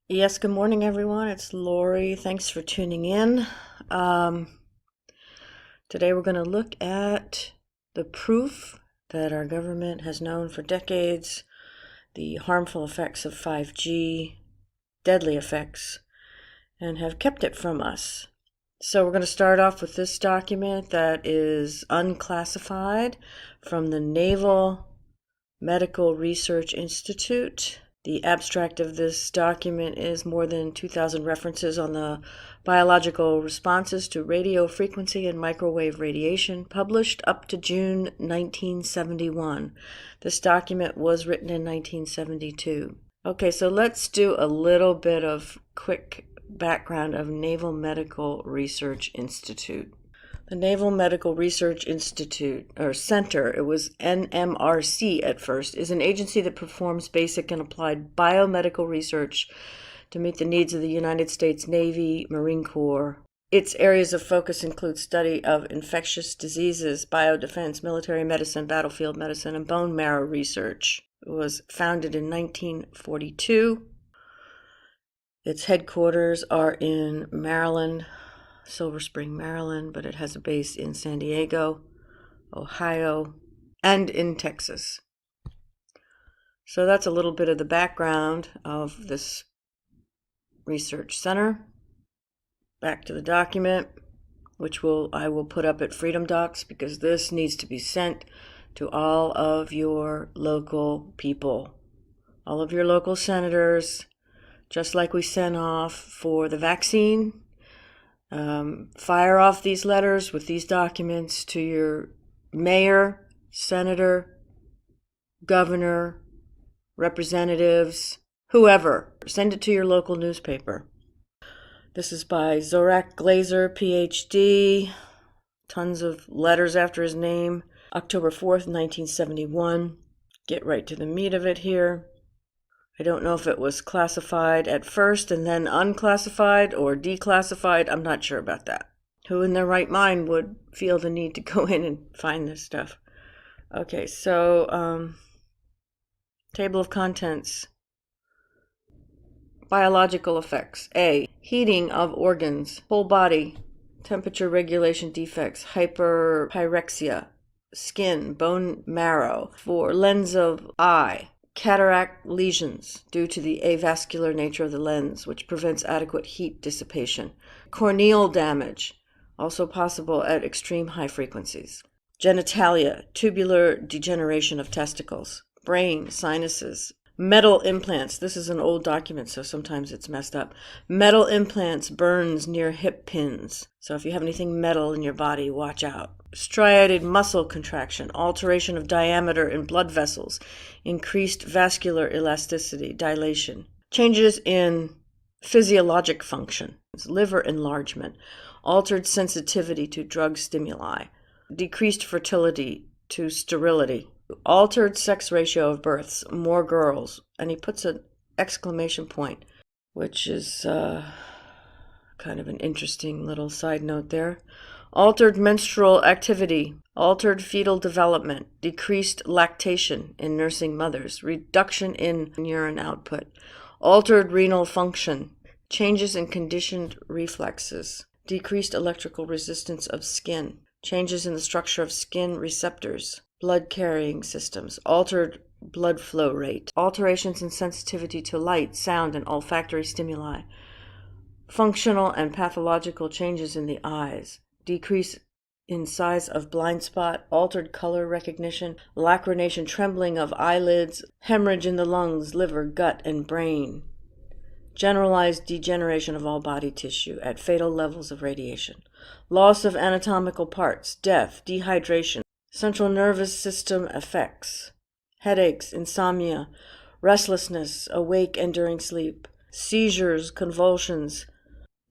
Yes, good morning, everyone. It's Lori. Thanks for tuning in. Um, Today we're going to look at the proof that our government has known for decades, the harmful effects of 5G, deadly effects, and have kept it from us. So we're going to start off with this document that is unclassified from the Naval Medical Research Institute. The abstract of this document is more than 2,000 references on the biological responses to radio frequency and microwave radiation, published up to June 1971. This document was written in 1972. Okay, so let's do a little bit of quick background of Naval Medical Research Institute. The Naval Medical Research Institute, or Center, it was NMRC at first, is an agency that performs basic and applied biomedical research to meet the needs of the United States Navy, Marine Corps. Its areas of focus include study of infectious diseases, biodefense, military medicine, battlefield medicine, and bone marrow research. It was founded in 1942. Its headquarters are in Maryland, Silver Spring, Maryland, but it has a base in San Diego, Ohio, and in Texas. So that's a little bit of the background of this research center. Back to the document, which I will put up at Freedom Docs, because this needs to be sent to all of your local people, all of your local senators, just like we sent off for the vaccine. Fire off these letters with these documents to your mayor, senator, governor, representatives, whoever. Send it to your local newspaper. This is by Zorak Glazer, PhD. Tons of letters after his name. October 4th, 1971. Get right to the meat of it here. I don't know if it was classified at first and then unclassified or declassified. I'm not sure about that. Who in their right mind would feel the need to go in and find this stuff? Okay, so table of contents. Biological effects. A. Heating of organs, whole body, temperature regulation defects, hyperpyrexia, skin, bone marrow. 4. Lens of eye. Cataract lesions due to the avascular nature of the lens, which prevents adequate heat dissipation. Corneal damage, also possible at extreme high frequencies. Genitalia, tubular degeneration of testicles. Brain, sinuses. Metal implants, this is an old document, so sometimes it's messed up. Metal implants, burns near hip pins. So if you have anything metal in your body, watch out. Striated muscle contraction, alteration of diameter in blood vessels, increased vascular elasticity, dilation. Changes in physiologic function, liver enlargement, altered sensitivity to drug stimuli, decreased fertility to sterility, altered sex ratio of births, more girls. And he puts an exclamation point, which is kind of an interesting little side note there. Altered menstrual activity, altered fetal development, decreased lactation in nursing mothers, reduction in urine output, altered renal function, changes in conditioned reflexes, decreased electrical resistance of skin, changes in the structure of skin receptors, blood carrying systems, altered blood flow rate, alterations in sensitivity to light, sound, and olfactory stimuli, functional and pathological changes in the eyes, decrease in size of blind spot, altered color recognition, lacrimation, trembling of eyelids, hemorrhage in the lungs, liver, gut, and brain, generalized degeneration of all body tissue at fatal levels of radiation, loss of anatomical parts, death, dehydration, central nervous system effects, headaches, insomnia, restlessness, awake and during sleep, seizures, convulsions,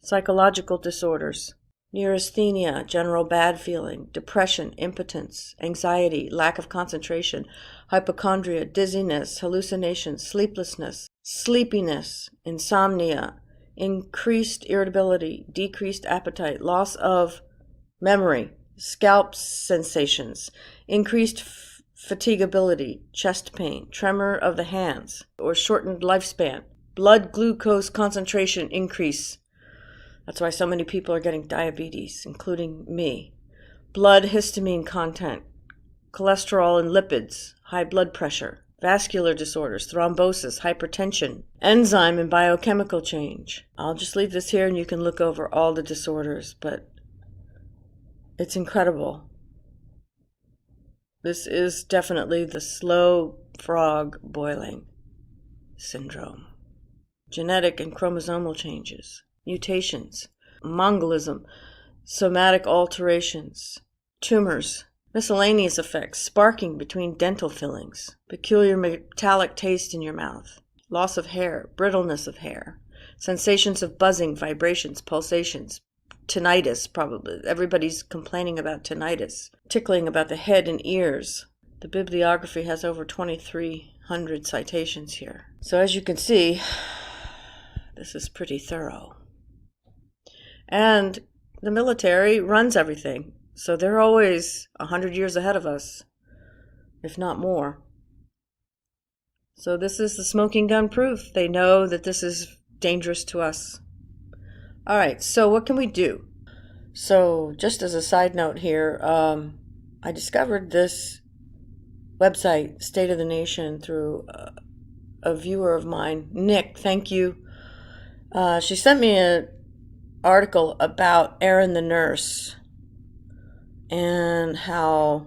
psychological disorders, neurasthenia, general bad feeling, depression, impotence, anxiety, lack of concentration, hypochondria, dizziness, hallucinations, sleeplessness, sleepiness, insomnia, increased irritability, decreased appetite, loss of memory, scalp sensations, increased fatigability, chest pain, tremor of the hands, or shortened lifespan, blood glucose concentration increase. That's why so many people are getting diabetes, including me. Blood histamine content, cholesterol and lipids, high blood pressure, vascular disorders, thrombosis, hypertension, enzyme and biochemical change. I'll just leave this here and you can look over all the disorders, but it's incredible. This is definitely the slow frog boiling syndrome. Genetic and chromosomal changes, mutations, Mongolism, somatic alterations, tumors, miscellaneous effects, sparking between dental fillings, peculiar metallic taste in your mouth, loss of hair, brittleness of hair, sensations of buzzing, vibrations, pulsations, tinnitus probably. Everybody's complaining about tinnitus, tickling about the head and ears. The bibliography has over 2,300 citations here. So as you can see, this is pretty thorough. And the military runs everything, so they're always 100 years ahead of us, if not more. So this is the smoking gun proof. They know that this is dangerous to us. All right, so what can we do? So just as a side note here, I discovered this website, State of the Nation, through a viewer of mine, Nick. Thank you. She sent me an article about Erin the nurse and how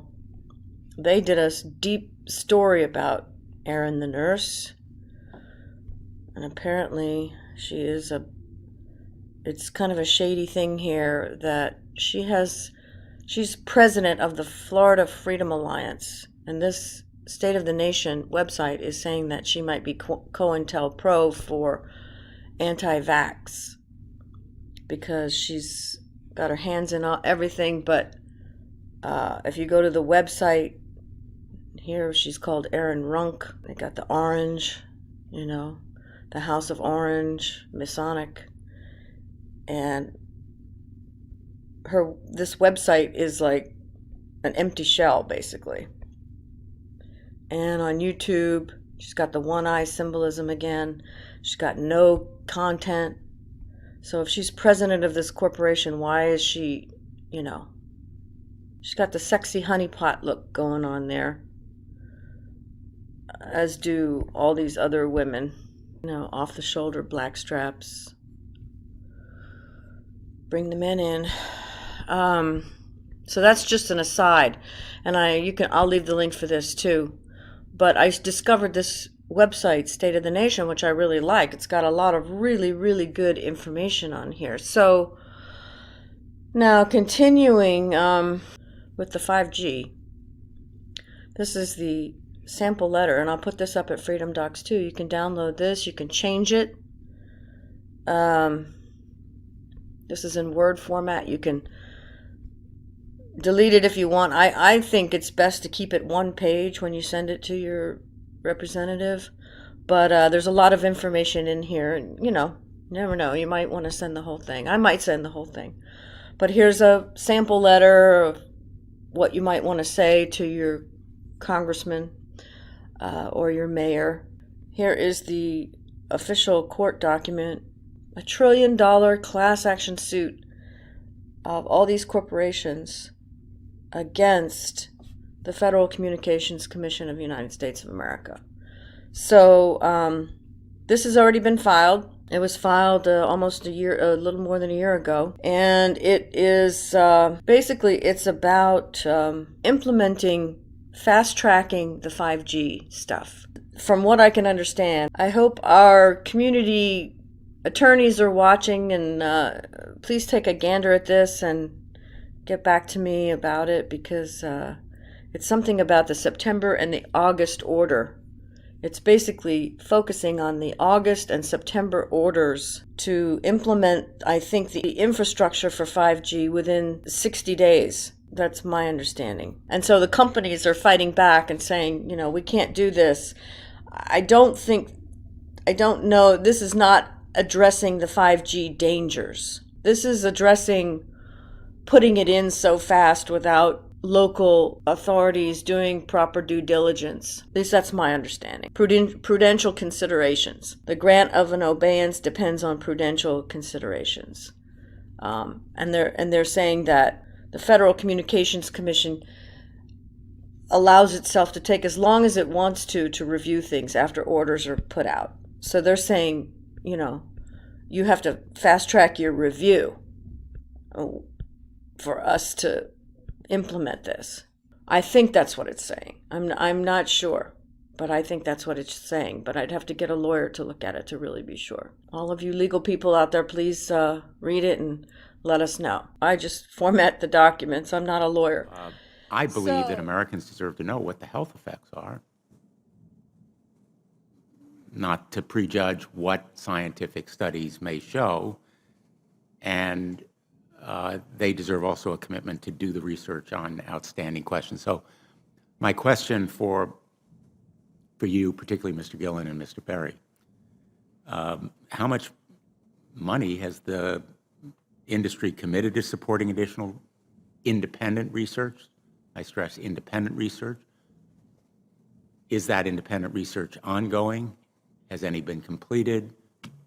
they did a deep story about Erin the nurse, and apparently it's kind of a shady thing here that she's president of the Florida Freedom Alliance, and this State of the Nation website is saying that she might be COINTELPRO for anti-vax because she's got her hands in everything. But if you go to the website here, she's called Erin Runk. They got the orange, the House of Orange, Masonic, and this website is like an empty shell basically. And on YouTube, she's got the one eye symbolism again. She's got no content. So if she's president of this corporation, why is she, she's got the sexy honeypot look going on there, as do all these other women, off the shoulder black straps. Bring the men in. So that's just an aside, and I'll leave the link for this too. But I discovered this website, State of the Nation, which I really like. It's got a lot of really, really good information on here. So now continuing with the 5G. This is the sample letter, and I'll put this up at Freedom Docs too. You can download this. You can change it. This is in Word format. You can delete it if you want. I think it's best to keep it one page when you send it to your representative, but there's a lot of information in here, and you never know, you might want to send the whole thing. I might send the whole thing, but here's a sample letter of what you might want to say to your congressman or your mayor. Here is the official court document, $1 trillion class action suit of all these corporations against the Federal Communications Commission of the United States of America. So this has already been filed. It was filed a little more than a year ago, and it is basically it's about implementing, fast-tracking the 5G stuff. From what I can understand, I hope our community attorneys are watching, and please take a gander at this and get back to me about it, because it's something about the September and the August order. It's basically focusing on the August and September orders to implement, I think, the infrastructure for 5G within 60 days. That's my understanding. And so the companies are fighting back and saying, we can't do this. I don't know, this is not addressing the 5G dangers. This is addressing putting it in so fast without local authorities doing proper due diligence. At least that's my understanding. Prudential considerations. The grant of an abeyance depends on prudential considerations. And they're saying that the Federal Communications Commission allows itself to take as long as it wants to review things after orders are put out. So they're saying, you have to fast track your review for us to implement this. I think that's what it's saying. I'm not sure, but I think that's what it's saying. But I'd have to get a lawyer to look at it to really be sure. All of you legal people out there, please read it and let us know. I just format the documents. I'm not a lawyer. I believe that Americans deserve to know what the health effects are, not to prejudge what scientific studies may show, and they deserve also a commitment to do the research on outstanding questions. So my question for you, particularly Mr. Gillen and Mr. Perry, how much money has the industry committed to supporting additional independent research? I stress independent research. Is that independent research ongoing? Has any been completed?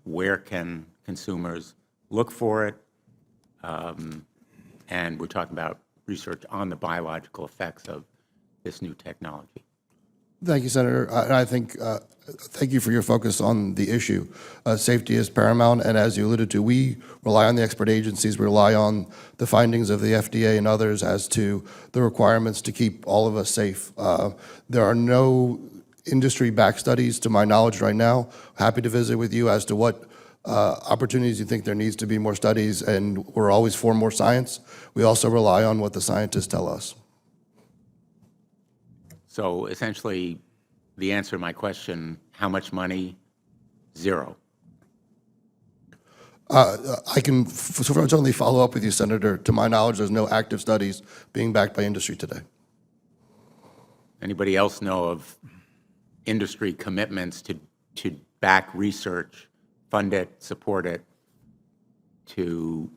Where can consumers look for it? And we're talking about research on the biological effects of this new technology. Thank you, Senator. I think, thank you for your focus on the issue. Safety is paramount, and as you alluded to, we rely on the expert agencies, we rely on the findings of the FDA and others as to the requirements to keep all of us safe. There are no industry-backed studies, to my knowledge right now. Happy to visit with you as to what opportunities you think there needs to be more studies, and we're always for more science. We also rely on what the scientists tell us. So essentially, the answer to my question, how much money? Zero. I can certainly follow up with you, Senator. To my knowledge, there's no active studies being backed by industry today. Anybody else know of industry commitments to back research, fund it, support it, to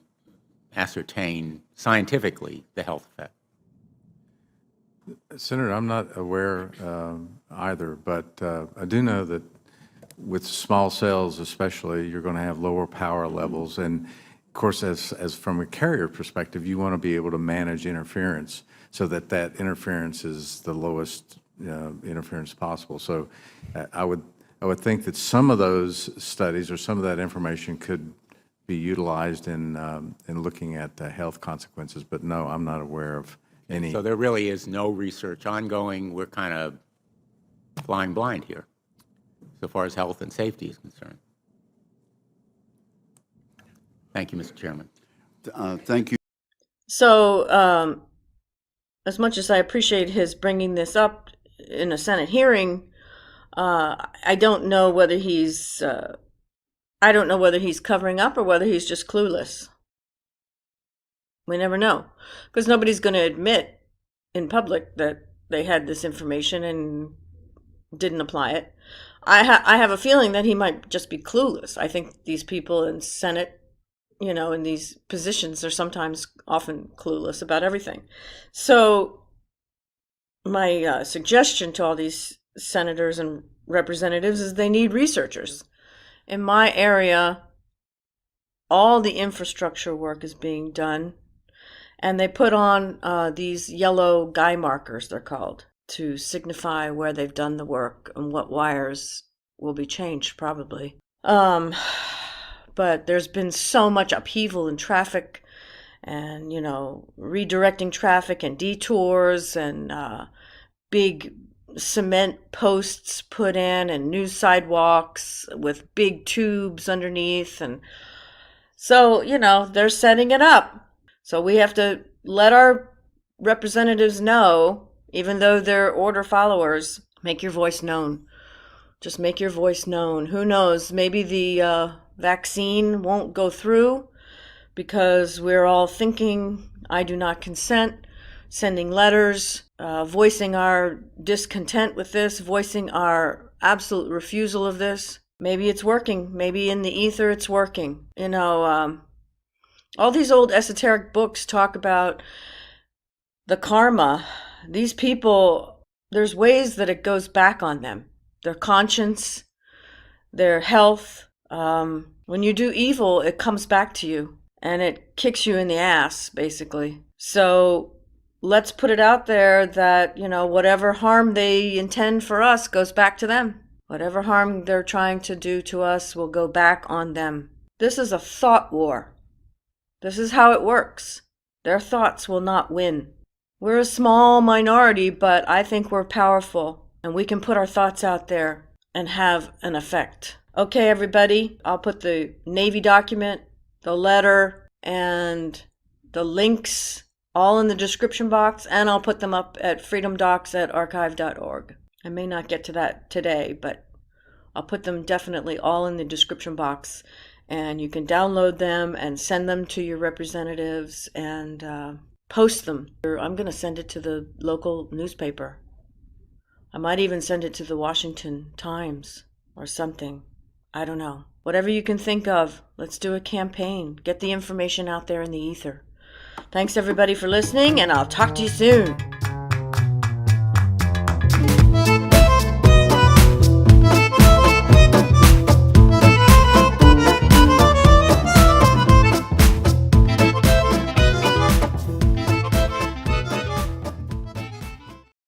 ascertain scientifically the health effect? Senator, I'm not aware either, but I do know that with small cells especially, you're going to have lower power levels. And of course, as from a carrier perspective, you want to be able to manage interference so that that interference is the lowest interference possible. So I would think that some of those studies or some of that information could be utilized in looking at the health consequences. But no, I'm not aware of any. So there really is no research ongoing. We're kind of flying blind here, so far as health and safety is concerned. Thank you, Mr. Chairman. Thank you. So, as much as I appreciate his bringing this up in a Senate hearing, I don't know whether he's covering up or whether he's just clueless. We never know, because nobody's going to admit in public that they had this information and didn't apply it. I have a feeling that he might just be clueless. I think these people in Senate, in these positions, are sometimes often clueless about everything. So my suggestion to all these senators and representatives is they need researchers. In my area, all the infrastructure work is being done, and they put on these yellow guy markers, they're called, to signify where they've done the work and what wires will be changed, probably. But there's been so much upheaval in traffic and, redirecting traffic and detours and big cement posts put in and new sidewalks with big tubes underneath. And so, they're setting it up. So we have to let our representatives know, even though they're order followers, make your voice known. Just make your voice known. Who knows? Maybe the vaccine won't go through because we're all thinking, I do not consent, sending letters, voicing our discontent with this, voicing our absolute refusal of this. Maybe it's working. Maybe in the ether it's working. All these old esoteric books talk about the karma, these people, there's ways that it goes back on them. Their conscience, their health. When you do evil, it comes back to you and it kicks you in the ass, basically. So let's put it out there that, whatever harm they intend for us goes back to them. Whatever harm they're trying to do to us will go back on them. This is a thought war. This is how it works. Their thoughts will not win. We're a small minority, but I think we're powerful, and we can put our thoughts out there and have an effect. Okay, everybody, I'll put the Navy document, the letter, and the links all in the description box, and I'll put them up at freedomdocs@archive.org. I may not get to that today, but I'll put them definitely all in the description box, and you can download them and send them to your representatives and post them. I'm going to send it to the local newspaper. I might even send it to the Washington Times or something. I don't know. Whatever you can think of, let's do a campaign. Get the information out there in the ether. Thanks everybody for listening, and I'll talk to you soon.